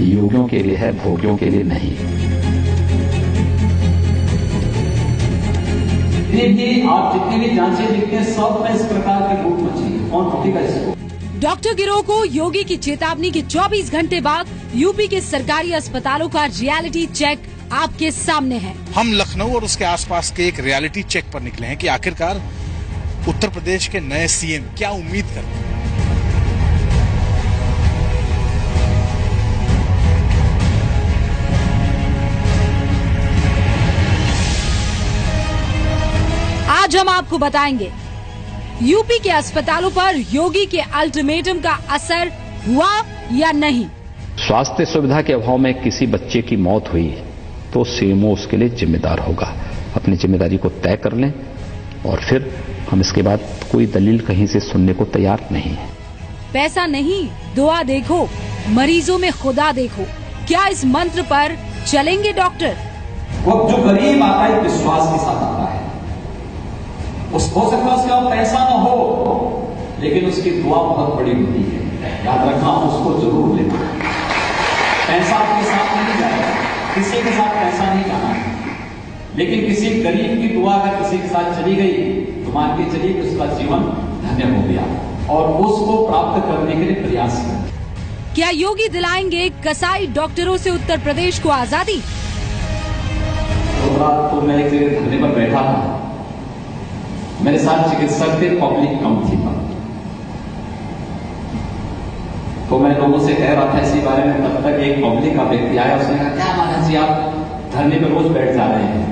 योगियों के लिए है, भोगियों के लिए नहीं। आप जितनी भी जांचें लिखते हैं सब में इस प्रकार की लूट मची है। कौन रोकेगा इसको? डॉक्टर गिरोह को योगी की चेतावनी के 24 घंटे बाद यूपी के सरकारी अस्पतालों का रियलिटी चेक आपके सामने है। हम लखनऊ और उसके आसपास के एक रियलिटी चेक पर निकले हैं कि आखिरकार उत्तर प्रदेश के नए सीएम क्या उम्मीद करते हैं। आज हम आपको बताएंगे यूपी के अस्पतालों पर योगी के अल्टीमेटम का असर हुआ या नहीं। स्वास्थ्य सुविधा के अभाव में किसी बच्चे की मौत हुई तो सीएमओ उसके लिए जिम्मेदार होगा। अपनी जिम्मेदारी को तय कर लें और फिर हम इसके बाद कोई दलील कहीं से सुनने को तैयार नहीं है। पैसा नहीं, दुआ देखो, मरीजों में खुदा देखो। क्या इस मंत्र पर चलेंगे डॉक्टर? वो जो गरीब आता है विश्वास के साथ आता है, उसको हो सकता है उसके पास पैसा न हो लेकिन उसकी दुआ बहुत बड़ी होती है। याद रखना, उसको जरूर लेना। पैसा आपके साथ नहीं जाएगा, किसी के साथ पैसा नहीं जाना है, लेकिन किसी गरीब की दुआ अगर किसी के साथ चली गई तो मान के चलिए कि उसका जीवन धन्य हो गया और उसको प्राप्त करने के लिए प्रयास करें। क्या योगी दिलाएंगे कसाई डॉक्टरों से उत्तर प्रदेश को आजादी? तो मैं एक जगह धरने पर बैठा था, मेरे साथ चिकित्सक थे, पब्लिक कम थी पर, तो मैं लोगों से कह रहा था इसी बारे में, तब तक एक पब्लिक का व्यक्ति आया, उसने कहा क्या महाराज जी आप धरने पर रोज बैठ जा रहे हैं।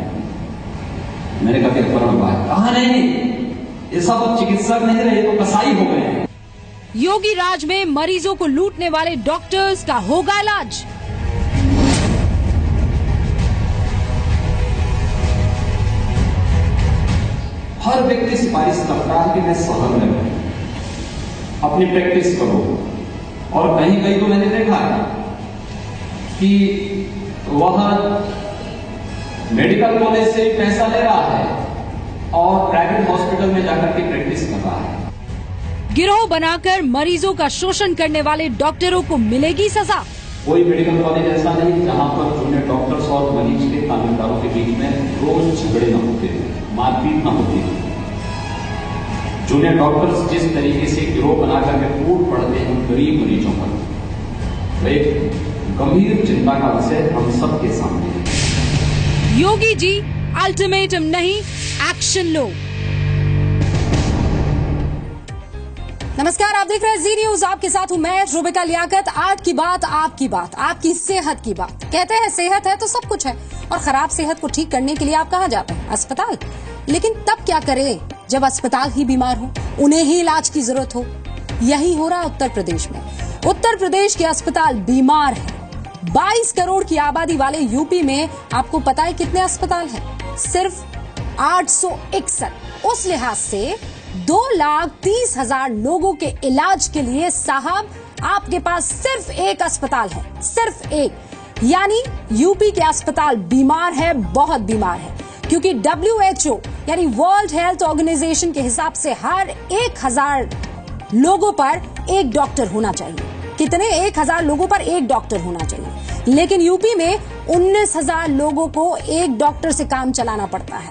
मैंने कहा फर्क बात कहा, नहीं ये सब चिकित्सक नहीं रहे, तो कसाई हो गए हैं। योगी राज में मरीजों को लूटने वाले डॉक्टर्स का होगा इलाज? हर व्यक्ति सिफारिश करता है कि मैं शहर में रहूं, अपनी प्रैक्टिस करो, और कहीं कहीं तो मैंने देखा है कि वह मेडिकल कॉलेज से पैसा ले रहा है और प्राइवेट हॉस्पिटल में जाकर के प्रैक्टिस कर रहा है। गिरोह बनाकर मरीजों का शोषण करने वाले डॉक्टरों को मिलेगी सजा? कोई मेडिकल कॉलेज ऐसा नहीं जहां पर जूनियर डॉक्टर्स और मरीज के कानूनदारों के बीच में रोज झगड़े न होते, मारपीट न होती। जूनियर डॉक्टर्स जिस तरीके से गिरोह बनाकर के कूट पड़ते हैं गरीब मरीजों पर, तो एक गंभीर चिंता का विषय हम सबके सामने है। योगी जी अल्टीमेटम नहीं, एक्शन लो। नमस्कार, आप देख रहे हैं जी न्यूज, आपके साथ हूं मैं रुबिका लियाकत। आज की बात आपकी बात, आपकी सेहत की बात। कहते हैं सेहत है तो सब कुछ है, और खराब सेहत को ठीक करने के लिए आप कहां जाते हैं? अस्पताल। लेकिन तब क्या करें जब अस्पताल ही बीमार हो, उन्हें ही इलाज की जरूरत हो? यही हो रहा उत्तर प्रदेश में। उत्तर प्रदेश के अस्पताल बीमार है। 22 करोड़ की आबादी वाले यूपी में आपको पता है कितने अस्पताल हैं? सिर्फ 861। उस लिहाज से 2,30,000 लोगों के इलाज के लिए साहब आपके पास सिर्फ एक अस्पताल है, सिर्फ एक। यानी यूपी के अस्पताल बीमार है, बहुत बीमार है, क्योंकि WHO यानी वर्ल्ड हेल्थ ऑर्गेनाइजेशन के हिसाब से हर 1,000 लोगों पर एक डॉक्टर होना चाहिए। कितने? 1,000 लोगों पर एक डॉक्टर होना चाहिए, लेकिन यूपी में 19,000 लोगों को एक डॉक्टर से काम चलाना पड़ता है।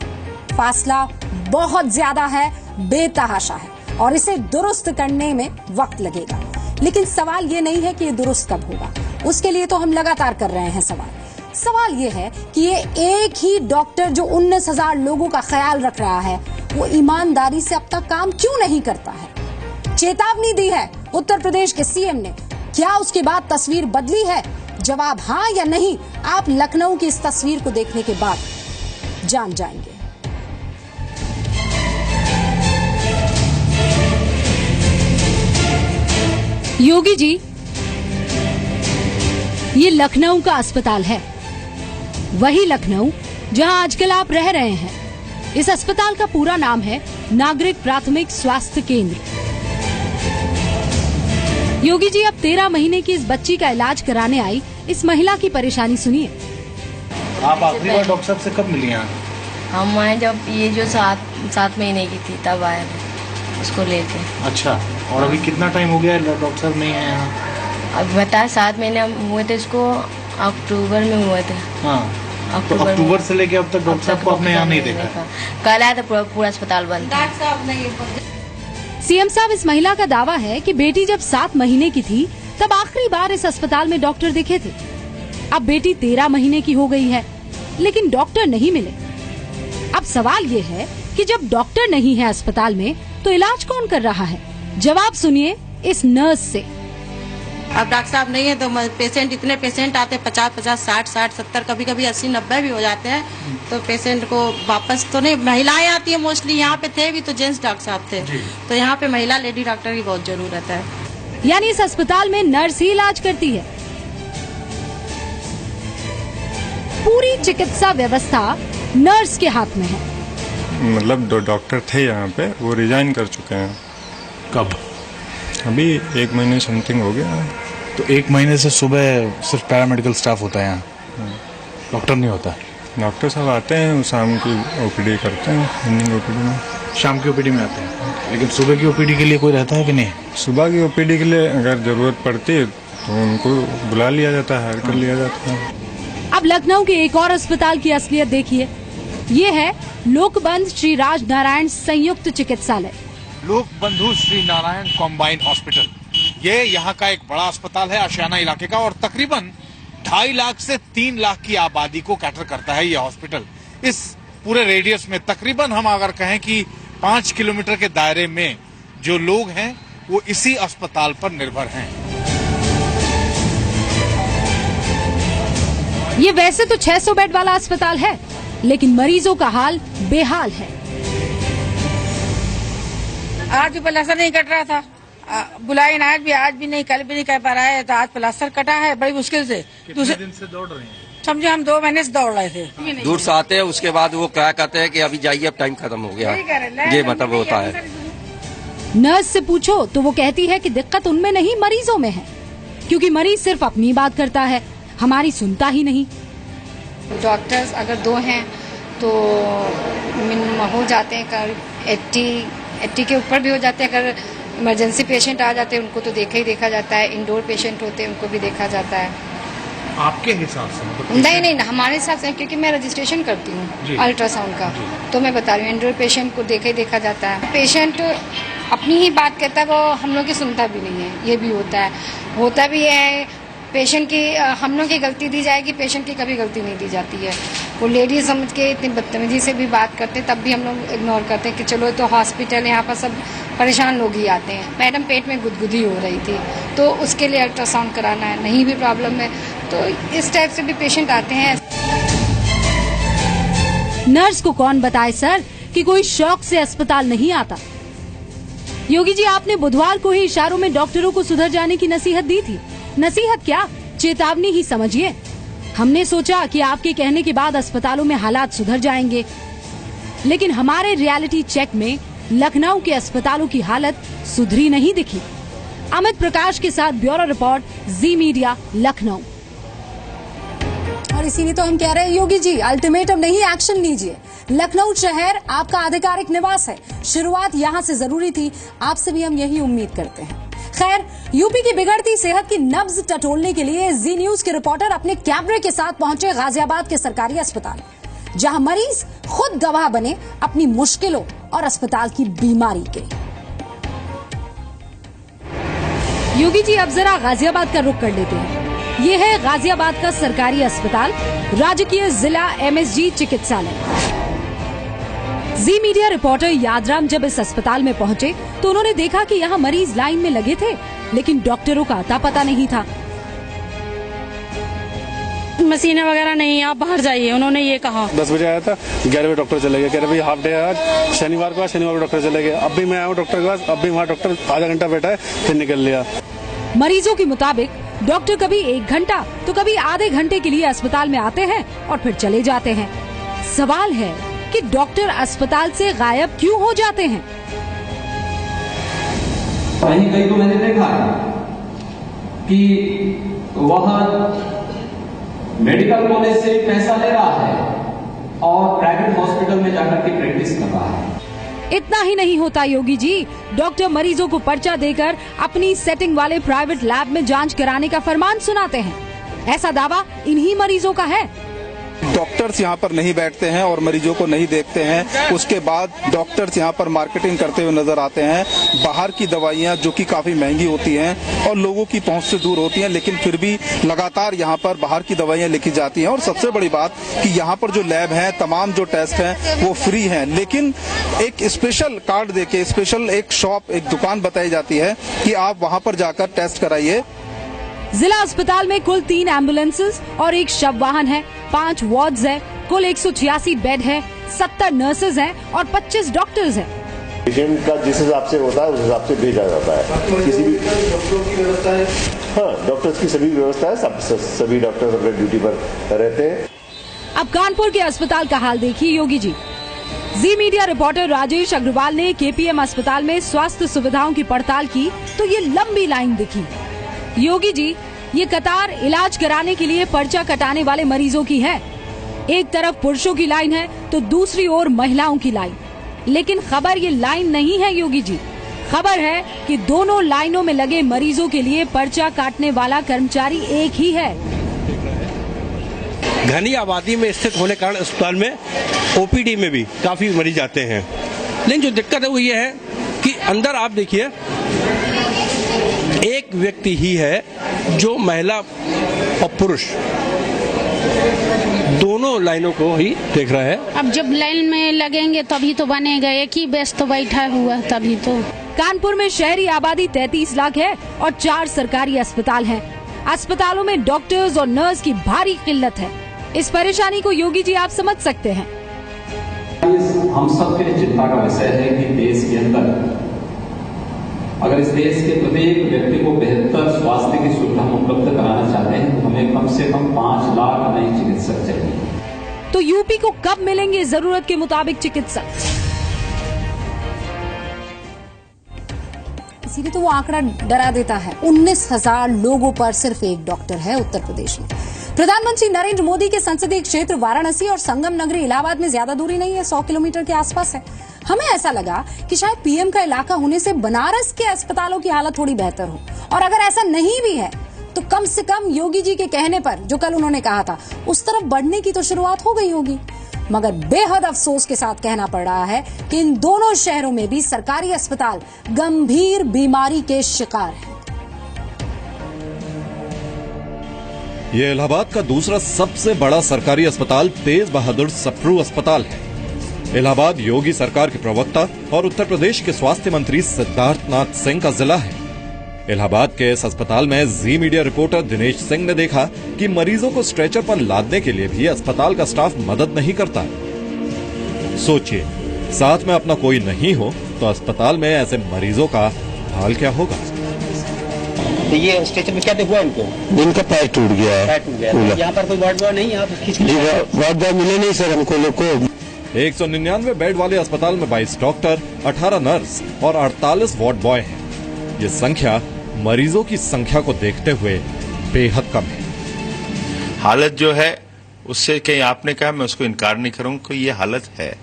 फासला बहुत ज्यादा है, बेतहाशा है, और इसे दुरुस्त करने में वक्त लगेगा। लेकिन सवाल ये नहीं है कि ये दुरुस्त कब होगा, उसके लिए तो हम लगातार कर रहे हैं सवाल ये है कि ये एक ही डॉक्टर जो 19,000 लोगों का ख्याल रख रहा है, वो ईमानदारी से अब तक काम क्यों नहीं करता है? चेतावनी दी है उत्तर प्रदेश के सीएम ने, क्या उसके बाद तस्वीर बदली है? जवाब हाँ या नहीं, आप लखनऊ की इस तस्वीर को देखने के बाद जान जाएंगे। योगी जी, ये लखनऊ का अस्पताल है, वही लखनऊ जहां आजकल आप रह रहे हैं। इस अस्पताल का पूरा नाम है नागरिक प्राथमिक स्वास्थ्य केंद्र। योगी जी, अब 13 महीने की इस बच्ची का इलाज कराने आई इस महिला की परेशानी सुनिए। आप आखिरी बार डॉक्टर साहब से कब मिली यहाँ? हम आए जब ये जो 7 महीने की थी तब आए उसको लेके। अच्छा, और अभी कितना टाइम हो गया डॉक्टर साहब नहीं है यहाँ? अब बताया 7 महीने हुए थे, इसको अक्टूबर में हुए थे। हाँ, तो अक्टूबर से लेके अब तक डॉक्टर साहब को आपने यहाँ नहीं देखा? कल आया था, पूरा अस्पताल बंद था। सीएम साहब, इस महिला का दावा है कि बेटी जब 7 महीने की थी तब आखिरी बार इस अस्पताल में डॉक्टर दिखे थे। अब बेटी 13 महीने की हो गई है, लेकिन डॉक्टर नहीं मिले। अब सवाल ये है कि जब डॉक्टर नहीं है अस्पताल में तो इलाज कौन कर रहा है? जवाब सुनिए इस नर्स से। अब डॉक्टर साहब नहीं है तो पेशेंट, इतने पेशेंट आते हैं 50-50, 60-60, 70, कभी कभी 80-90 भी हो जाते हैं, तो पेशेंट को वापस तो नहीं, महिलाएं आती है मोस्टली। यहाँ पे थे भी तो जेंट्स डॉक्टर साहब थे, तो यहाँ पे महिला लेडी डॉक्टर की बहुत जरूरत है। यानी इस अस्पताल में नर्स ही इलाज करती है। पूरी चिकित्सा व्यवस्था नर्स के हाथ में है। मतलब डॉक्टर थे यहाँ पे, वो रिजाइन कर चुके हैं। कब? अभी 1 महीने समथिंग हो गया। तो 1 महीने से सुबह सिर्फ पैरामेडिकल स्टाफ होता है यहाँ, डॉक्टर नहीं होता? डॉक्टर साहब आते हैं, वो शाम की ओपीडी करते हैं, इवनिंग ओपीडी में। शाम की ओपीडी में आते हैं, लेकिन सुबह की ओपीडी के लिए कोई रहता है कि नहीं? सुबह की ओपीडी के लिए अगर जरूरत पड़ती है तो उनको बुला लिया जाता है, हायर कर लिया जाता है। अब लखनऊ के एक और अस्पताल की असलियत देखिए। ये है लोकबंधु श्री राज नारायण संयुक्त चिकित्सालय। लोक बंधु श्री नारायण कॉम्बाइंड हॉस्पिटल, ये यहाँ का एक बड़ा अस्पताल है आशियाना इलाके का, और तकरीबन 2.5 लाख से 3 लाख की आबादी को कैटर करता है ये हॉस्पिटल। इस पूरे रेडियस में तकरीबन हम अगर कहें कि 5 किलोमीटर के दायरे में जो लोग हैं वो इसी अस्पताल पर निर्भर हैं। ये वैसे तो 600 बेड वाला अस्पताल है, लेकिन मरीजों का हाल बेहाल है। आज भी प्लास्टर नहीं कट रहा था, बुलाई आज भी नहीं, कल भी नहीं कह पा रहा है, तो आज प्लास्टर कटा है बड़ी मुश्किल से। कितने दिन से दौड़ रहे हैं? समझे हम 2 महीने से दौड़ रहे थे। दूर से आते हैं, उसके बाद वो क्या कहते हैं कि अभी जाइए, अब टाइम खत्म हो गया, ये मतलब होता है। नर्स से पूछो तो वो कहती है कि दिक्कत उनमें नहीं, मरीजों में है, क्योंकि मरीज सिर्फ अपनी बात करता है, हमारी सुनता ही नहीं। डॉक्टर्स अगर 2 हैं तो मिनिमम हो जाते हैं, करीब 80 के ऊपर भी हो जाते हैं। अगर इमरजेंसी पेशेंट आ जाते हैं उनको तो देखा ही देखा जाता है, इंडोर पेशेंट होते हैं उनको भी देखा जाता है। आपके हिसाब से? नहीं, हमारे हिसाब से, क्योंकि मैं रजिस्ट्रेशन करती हूँ अल्ट्रासाउंड का, तो मैं बता रही हूँ इंडोर पेशेंट को देखा ही देखा जाता है। पेशेंट अपनी ही बात कहता है, वो हम लोग की सुनता भी नहीं है, ये भी होता भी है। पेशेंट की हम लोग की गलती दी जाएगी, पेशेंट की कभी गलती नहीं दी जाती है। वो लेडी समझ के इतनी बदतमीजी से भी बात करते, तब भी हम लोग इग्नोर करते हैं कि चलो तो हॉस्पिटल है, यहाँ पर सब परेशान लोग ही आते हैं। मैडम पेट में गुदगुदी हो रही थी तो उसके लिए अल्ट्रासाउंड कराना है, नहीं भी प्रॉब्लम है, तो इस टाइप से भी पेशेंट आते हैं। नर्स को कौन बताए सर कि कोई शौक से अस्पताल नहीं आता। योगी जी, आपने बुधवार को ही इशारों में डॉक्टरों को सुधर जाने की नसीहत दी थी। नसीहत क्या, चेतावनी ही समझिए। हमने सोचा कि आपके कहने के बाद अस्पतालों में हालात सुधर जाएंगे, लेकिन हमारे रियलिटी चेक में लखनऊ के अस्पतालों की हालत सुधरी नहीं दिखी। अमित प्रकाश के साथ ब्यूरो रिपोर्ट, जी मीडिया, लखनऊ। और इसीलिए तो हम कह रहे हैं योगी जी, अल्टीमेटम नहीं, एक्शन लीजिए। लखनऊ शहर आपका आधिकारिक निवास है, शुरुआत यहाँ से जरूरी थी, आपसे भी हम यही उम्मीद करते हैं। खैर, यूपी की बिगड़ती सेहत की नब्ज टटोलने के लिए जी न्यूज के रिपोर्टर अपने कैमरे के साथ पहुंचे गाजियाबाद के सरकारी अस्पताल, जहां मरीज खुद गवाह बने अपनी मुश्किलों और अस्पताल की बीमारी के। योगी जी, अब जरा गाजियाबाद का रुख कर लेते हैं। ये है गाजियाबाद का सरकारी अस्पताल, राजकीय जिला MSG चिकित्सालय। जी मीडिया रिपोर्टर यादराम जब इस अस्पताल में पहुंचे तो उन्होंने देखा कि यहाँ मरीज लाइन में लगे थे, लेकिन डॉक्टरों का अता पता नहीं था। मशीनें वगैरह नहीं, आप बाहर जाइए, उन्होंने ये कहा। 10 बजे आया था, 11 बजे डॉक्टर चले गए, कह रहे भाई हाफ डे है आज, शनिवार को डॉक्टर चले गए। अब भी मैं आया हूँ डॉक्टर के पास, अब भी वहाँ डॉक्टर आधा घंटा बैठा है, फिर निकल लिया। मरीजों के मुताबिक डॉक्टर कभी 1 घंटा तो कभी आधे घंटे के लिए अस्पताल में आते हैं और फिर चले जाते हैं। सवाल है कि डॉक्टर अस्पताल से गायब क्यों हो जाते हैं? कहीं तो मैंने देखा है कि वह मेडिकल कॉलेज से पैसा ले रहा है और प्राइवेट हॉस्पिटल में जाकर के प्रैक्टिस कर रहा है। इतना ही नहीं होता योगी जी, डॉक्टर मरीजों को पर्चा देकर अपनी सेटिंग वाले प्राइवेट लैब में जांच कराने का फरमान सुनाते हैं। ऐसा दावा इन्हीं मरीजों का है। डॉक्टर्स यहाँ पर नहीं बैठते हैं और मरीजों को नहीं देखते हैं। उसके बाद डॉक्टर्स यहाँ पर मार्केटिंग करते हुए नजर आते हैं। बाहर की दवाइयाँ जो कि काफी महंगी होती हैं और लोगों की पहुंच से दूर होती हैं, लेकिन फिर भी लगातार यहाँ पर बाहर की दवाइयाँ लिखी जाती हैं। और सबसे बड़ी बात कि यहाँ पर जो लैब है, तमाम जो टेस्ट हैं वो फ्री हैं, लेकिन एक स्पेशल कार्ड देके, स्पेशल एक शॉप, एक दुकान बताई जाती है कि आप वहाँ पर जाकर टेस्ट कराइए। जिला अस्पताल में कुल 3 एम्बुलेंसेस और 1 शव वाहन है, 5 वार्ड्स है, कुल 186 बेड है, 70 नर्सेज हैं और 25 डॉक्टर्स हैं। पेशेंट का जिस हिसाब से होता है उस हिसाब से भेजा जाता है। किसी भी डॉक्टरों की व्यवस्था है? हाँ, डॉक्टर्स की सभी व्यवस्था है, सभी डॉक्टर्स अपने ड्यूटी पर रहते हैं। अब कानपुर के अस्पताल का हाल देखिए योगी जी। जी मीडिया रिपोर्टर राजेश अग्रवाल ने केपीएम अस्पताल में स्वास्थ्य सुविधाओं की पड़ताल की तो ये लंबी लाइन दिखी। योगी जी, ये कतार इलाज कराने के लिए पर्चा कटाने वाले मरीजों की है। एक तरफ पुरुषों की लाइन है तो दूसरी ओर महिलाओं की लाइन। लेकिन खबर ये लाइन नहीं है योगी जी, खबर है कि दोनों लाइनों में लगे मरीजों के लिए पर्चा काटने वाला कर्मचारी एक ही है। घनी आबादी में स्थित होने के कारण अस्पताल में ओपीडी में भी काफी मरीज आते हैं। लेकिन जो दिक्कत है वो ये है कि अंदर आप देखिए एक व्यक्ति ही है जो महिला और पुरुष दोनों लाइनों को ही देख रहा है। अब जब लाइन में लगेंगे तभी तो बनेगा, एक ही बेस तो बैठा हुआ तभी तो। कानपुर में शहरी आबादी 33 लाख है और 4 सरकारी अस्पताल हैं। अस्पतालों में डॉक्टर्स और नर्स की भारी किल्लत है। इस परेशानी को योगी जी आप समझ सकते हैं। हम सब के लिए चिंता का विषय है कि देश के अंदर अगर इस देश के प्रत्येक व्यक्ति को बेहतर स्वास्थ्य की सुविधा उपलब्ध कराना चाहते हैं तो हमें कम से कम 5 लाख नए चिकित्सक चाहिए। तो यूपी को कब मिलेंगे जरूरत के मुताबिक चिकित्सक? इसीलिए तो वो आंकड़ा डरा देता है। 19,000 लोगों पर सिर्फ एक डॉक्टर है उत्तर प्रदेश में। प्रधानमंत्री नरेंद्र मोदी के संसदीय क्षेत्र वाराणसी और संगम नगरी इलाहाबाद में ज्यादा दूरी नहीं है, 100 किलोमीटर के आसपास है। हमें ऐसा लगा कि शायद पीएम का इलाका होने से बनारस के अस्पतालों की हालत थोड़ी बेहतर हो, और अगर ऐसा नहीं भी है तो कम से कम योगी जी के कहने पर जो कल उन्होंने कहा था उस तरफ बढ़ने की तो शुरुआत हो गई होगी। मगर बेहद अफसोस के साथ कहना पड़ रहा है कि इन दोनों शहरों में भी सरकारी अस्पताल गंभीर बीमारी के शिकार हैं। ये इलाहाबाद का दूसरा सबसे बड़ा सरकारी अस्पताल तेज बहादुर सप्रू अस्पताल है। इलाहाबाद योगी सरकार के प्रवक्ता और उत्तर प्रदेश के स्वास्थ्य मंत्री सिद्धार्थनाथ सिंह का जिला है। इलाहाबाद के इस अस्पताल में जी मीडिया रिपोर्टर दिनेश सिंह ने देखा कि मरीजों को स्ट्रेचर पर लादने के लिए भी अस्पताल का स्टाफ मदद नहीं करता। सोचिए, साथ में अपना कोई नहीं हो तो अस्पताल में ऐसे मरीजों का हाल क्या होगा। तो ये स्ट्रेचर में क्या हुआ इनका पैर टूट गया है। पैर टूट गया है। यहाँ पर कोई वार्ड बॉय नहीं है, आप वार्ड बॉय मिले नहीं सर हमको लोग को। 199 बेड वाले अस्पताल में 22 डॉक्टर, 18 नर्स और 48 वार्ड बॉय हैं। ये संख्या मरीजों की संख्या को देखते हुए बेहद कम है। हालत जो है उससे कहीं आपने कहा, मैं उसको इनकार नहीं करूंगा कि ये हालत है,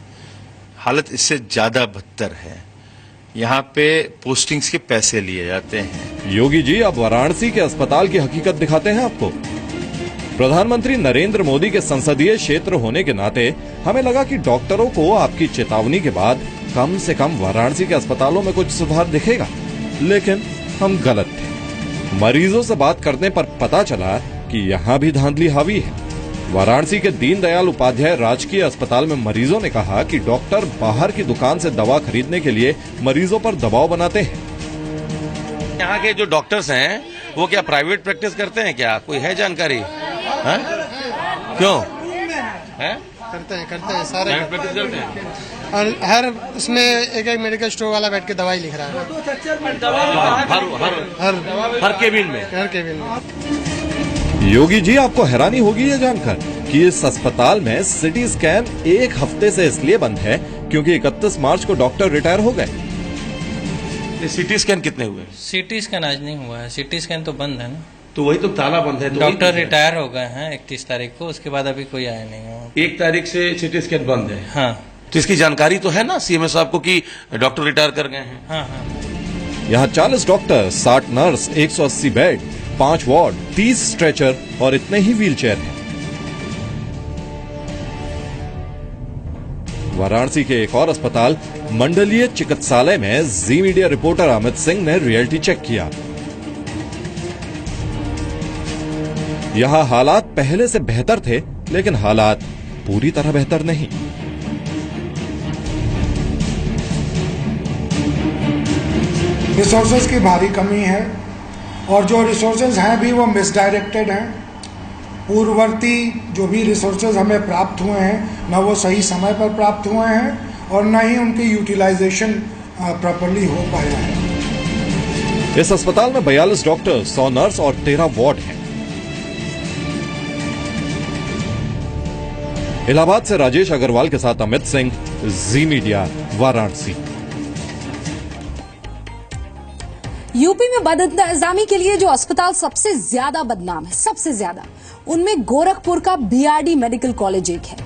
हालत इससे ज्यादा बदतर है। यहाँ पे पोस्टिंग्स के पैसे लिए जाते हैं। योगी जी अब वाराणसी के अस्पताल की हकीकत दिखाते हैं आपको। प्रधानमंत्री नरेंद्र मोदी के संसदीय क्षेत्र होने के नाते हमें लगा कि डॉक्टरों को आपकी चेतावनी के बाद कम से कम वाराणसी के अस्पतालों में कुछ सुधार दिखेगा, लेकिन हम गलत थे। मरीजों से बात करने पर पता चला कि यहाँ भी धांधली हावी है। वाराणसी के दीनदयाल उपाध्याय राजकीय अस्पताल में मरीजों ने कहा कि डॉक्टर बाहर की दुकान से दवा खरीदने के लिए मरीजों पर दबाव बनाते हैं। यहाँ के जो डॉक्टर्स हैं वो क्या प्राइवेट प्रैक्टिस करते हैं क्या? कोई है जानकारी? है? क्यों है? करते हैं सारे प्राइवेट प्रैक्टिस करते हैं और हर उसमें एक मेडिकल स्टोर वाला बैठ के दवाई लिख रहा है। हर केबिन में। योगी जी, आपको हैरानी होगी ये जानकर कि इस अस्पताल में सिटी स्कैन एक हफ्ते से इसलिए बंद है क्योंकि 31 मार्च को डॉक्टर रिटायर हो गए। सिटी स्कैन कितने हुए? सिटी स्कैन आज नहीं हुआ है, सिटी स्कैन तो बंद है ना। तो वही तो ताला बंद है। डॉक्टर रिटायर हो गए हैं 31 तारीख को, उसके बाद अभी कोई आया नहीं है। 1 तारीख से सिटी स्कैन बंद है। हाँ, तो इसकी जानकारी तो है ना सीएमओ साहब को कि डॉक्टर रिटायर कर गए हैं। हाँ हाँ। यहाँ 40 doctor, 60 nurse, 180 bed, 5 ward, 30 stretcher और इतने ही व्हीलचेयर हैं। वाराणसी के एक और अस्पताल मंडलीय चिकित्सालय में जी मीडिया रिपोर्टर अमित सिंह ने रियलिटी चेक किया। यहां हालात पहले से बेहतर थे, लेकिन हालात पूरी तरह बेहतर नहीं। रिसोर्सेज की भारी कमी है और जो रिसोर्सेज हैं भी वो मिसडायरेक्टेड हैं। पूर्ववर्ती जो भी रिसोर्सेज हमें प्राप्त हुए हैं न वो सही समय पर प्राप्त हुए हैं और न ही उनकी यूटिलाइजेशन प्रॉपरली हो पाया है। इस अस्पताल में 42 डॉक्टर, 100 नर्स और 13 वार्ड हैं। इलाहाबाद से राजेश अग्रवाल के साथ अमित सिंह, जी मीडिया, वाराणसी। यूपी में बदइंतजामी के लिए जो अस्पताल सबसे ज्यादा बदनाम है, सबसे ज्यादा, उनमें गोरखपुर का बीआरडी मेडिकल कॉलेज एक है।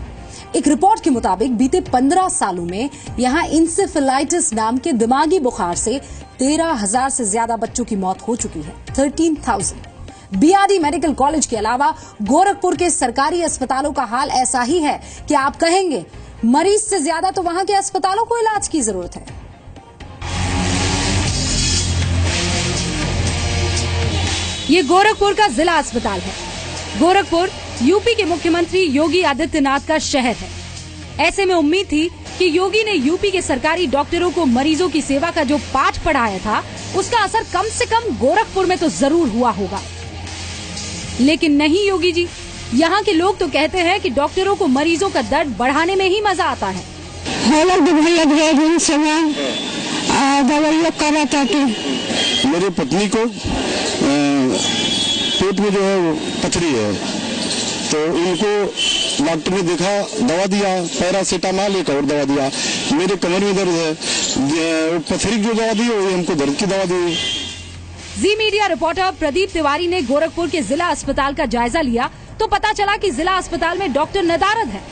एक रिपोर्ट के मुताबिक बीते 15 सालों में यहां इंसेफेलाइटिस नाम के दिमागी बुखार से 13,000 से ज्यादा बच्चों की मौत हो चुकी है। 13,000। बीआरडी मेडिकल कॉलेज के अलावा गोरखपुर के सरकारी अस्पतालों का हाल ऐसा ही है कि आप कहेंगे मरीज से ज्यादा तो वहां के अस्पतालों को इलाज की जरूरत है। ये गोरखपुर का जिला अस्पताल है। गोरखपुर यूपी के मुख्यमंत्री योगी आदित्यनाथ का शहर है। ऐसे में उम्मीद थी कि योगी ने यूपी के सरकारी डॉक्टरों को मरीजों की सेवा का जो पाठ पढ़ाया था उसका असर कम से कम गोरखपुर में तो जरूर हुआ होगा, लेकिन नहीं योगी जी। यहाँ के लोग तो कहते हैं कि डॉक्टरों को मरीजों का दर्द बढ़ाने में ही मजा आता है। दवाइयाँ कराता था। मेरी पत्नी को पेट में जो है वो पथरी है, तो उनको डॉक्टर ने देखा, दवा दिया, पैरासीटामॉल एक और दवा दिया। मेरे कमर में दर्द है, पथरी की जो दवा दी वो हमको दर्द की दवा दी। जी मीडिया रिपोर्टर प्रदीप तिवारी ने गोरखपुर के जिला अस्पताल का जायजा लिया तो पता चला कि जिला अस्पताल में डॉक्टर नदारद है।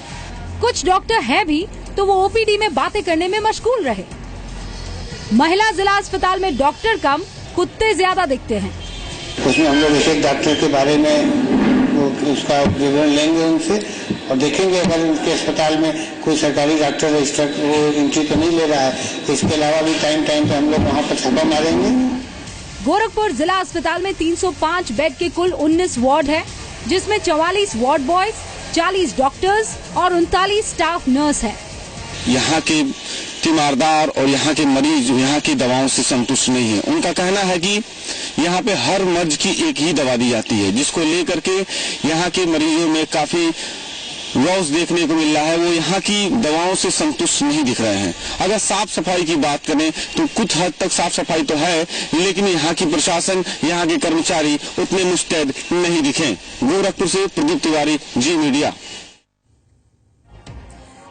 कुछ डॉक्टर है भी तो वो ओपीडी में बातें करने में मशगूल रहे। महिला जिला अस्पताल में डॉक्टर कम, कुत्ते ज्यादा दिखते हैं। उसमें हम लोग एक डॉक्टर के बारे में उसका विवरण लेंगे उनसे और देखेंगे अगर उनके अस्पताल में कोई सरकारी डॉक्टर रजिस्टर वो एंट्री तो नहीं ले रहा है। इसके अलावा भी टाइम टाइम पे हम लोग वहाँ पर छापा मारेंगे। गोरखपुर जिला अस्पताल में 305 बेड के कुल 19 वार्ड है, जिसमें 44 वार्ड बॉयज, 40 डॉक्टर्स और 39 स्टाफ नर्स है। यहाँ के तीमारदार और यहाँ के मरीज यहाँ की दवाओं से संतुष्ट नहीं है। उनका कहना है कि यहाँ पे हर मर्ज की एक ही दवा दी जाती है, जिसको लेकर के यहाँ के मरीजों में काफी लॉस देखने को मिल रहा है। वो यहाँ की दवाओं से संतुष्ट नहीं दिख रहे हैं। अगर साफ सफाई की बात करें तो कुछ हद तक साफ सफाई तो है, लेकिन यहाँ की प्रशासन, यहाँ के कर्मचारी उतने मुस्तैद नहीं दिखे। गोरखपुर से प्रदीप तिवारी, जी मीडिया।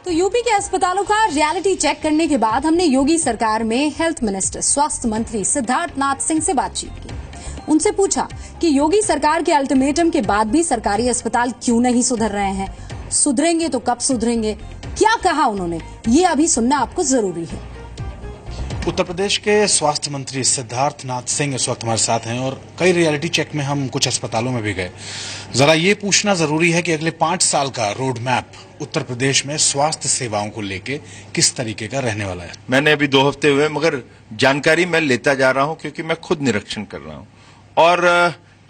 तो यूपी के अस्पतालों का रियलिटी चेक करने के बाद हमने योगी सरकार में हेल्थ मिनिस्टर, स्वास्थ्य मंत्री सिद्धार्थनाथ सिंह से बातचीत की। उनसे पूछा कि योगी सरकार के अल्टीमेटम के बाद भी सरकारी अस्पताल क्यों नहीं सुधर रहे हैं, सुधरेंगे तो कब सुधरेंगे, क्या कहा उन्होंने, ये अभी सुनना आपको जरूरी है। उत्तर प्रदेश के स्वास्थ्य मंत्री सिद्धार्थनाथ सिंह इस वक्त हमारे साथ हैं और कई रियलिटी चेक में हम कुछ अस्पतालों में भी गए। जरा ये पूछना जरूरी है कि अगले 5 साल का रोड मैप उत्तर प्रदेश में स्वास्थ्य सेवाओं को लेके किस तरीके का रहने वाला है। मैंने अभी 2 हफ्ते हुए, मगर जानकारी मैं लेता जा रहा हूं क्योंकि मैं खुद निरीक्षण कर रहा हूं और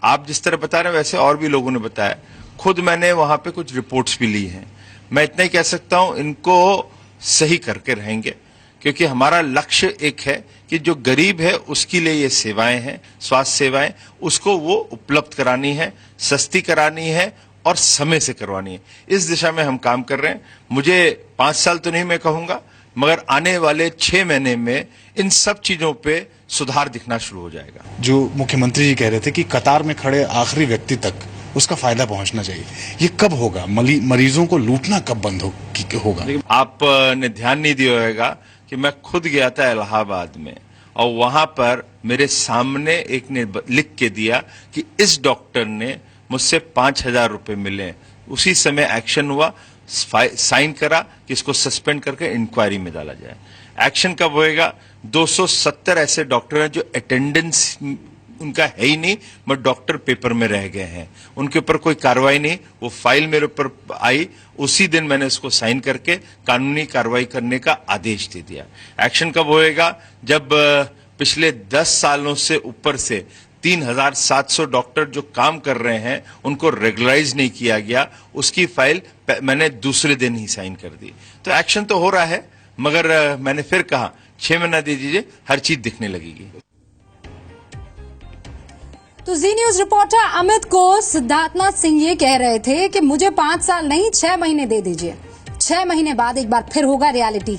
आप जिस तरह बता रहे हैं वैसे और भी लोगों ने बताया। खुद मैंने वहां पे कुछ रिपोर्ट्स भी ली हैं। मैं इतना ही कह सकता हूं, इनको सही करके रहेंगे क्योंकि हमारा लक्ष्य एक है कि जो गरीब है उसके लिए ये सेवाएं हैं, स्वास्थ्य सेवाएं, उसको वो उपलब्ध करानी है, सस्ती करानी है और समय से करवानी है। इस दिशा में हम काम कर रहे हैं। मुझे 5 साल तो नहीं मैं कहूंगा, मगर आने वाले 6 महीने में इन सब चीजों पे सुधार दिखना शुरू हो जाएगा। जो मुख्यमंत्री जी कह रहे थे कि कतार में खड़े आखिरी व्यक्ति तक उसका फायदा पहुंचना चाहिए, ये कब होगा? मरीजों को लूटना कब बंद होगा? आपने ध्यान नहीं दिया होगा कि मैं खुद गया था इलाहाबाद में और वहां पर मेरे सामने एक ने लिख के दिया कि इस डॉक्टर ने मुझसे 5,000 रुपए मिले। उसी समय एक्शन हुआ, साइन करा कि इसको सस्पेंड करके इंक्वायरी में डाला जाए। एक्शन कब होएगा? 270 ऐसे डॉक्टर हैं जो अटेंडेंस उनका है ही नहीं, बट डॉक्टर पेपर में रह गए हैं, उनके ऊपर कोई कार्रवाई नहीं। वो फाइल मेरे ऊपर आई, उसी दिन मैंने उसको साइन करके कानूनी कार्रवाई करने का आदेश दे दिया। एक्शन कब होएगा? जब पिछले 10 सालों से ऊपर से 3700 डॉक्टर जो काम कर रहे हैं उनको रेगुलराइज नहीं किया गया, उसकी फाइल मैंने दूसरे दिन ही साइन कर दी। तो एक्शन तो हो रहा है, मगर मैंने फिर कहा 6 महीना दे दीजिए, हर चीज दिखने लगेगी। तो जी न्यूज रिपोर्टर अमित को सिद्धार्थनाथ सिंह ये कह रहे थे कि मुझे 5 साल नहीं 6 महीने दे दीजिए, 6 महीने बाद एक बार फिर होगा रियलिटी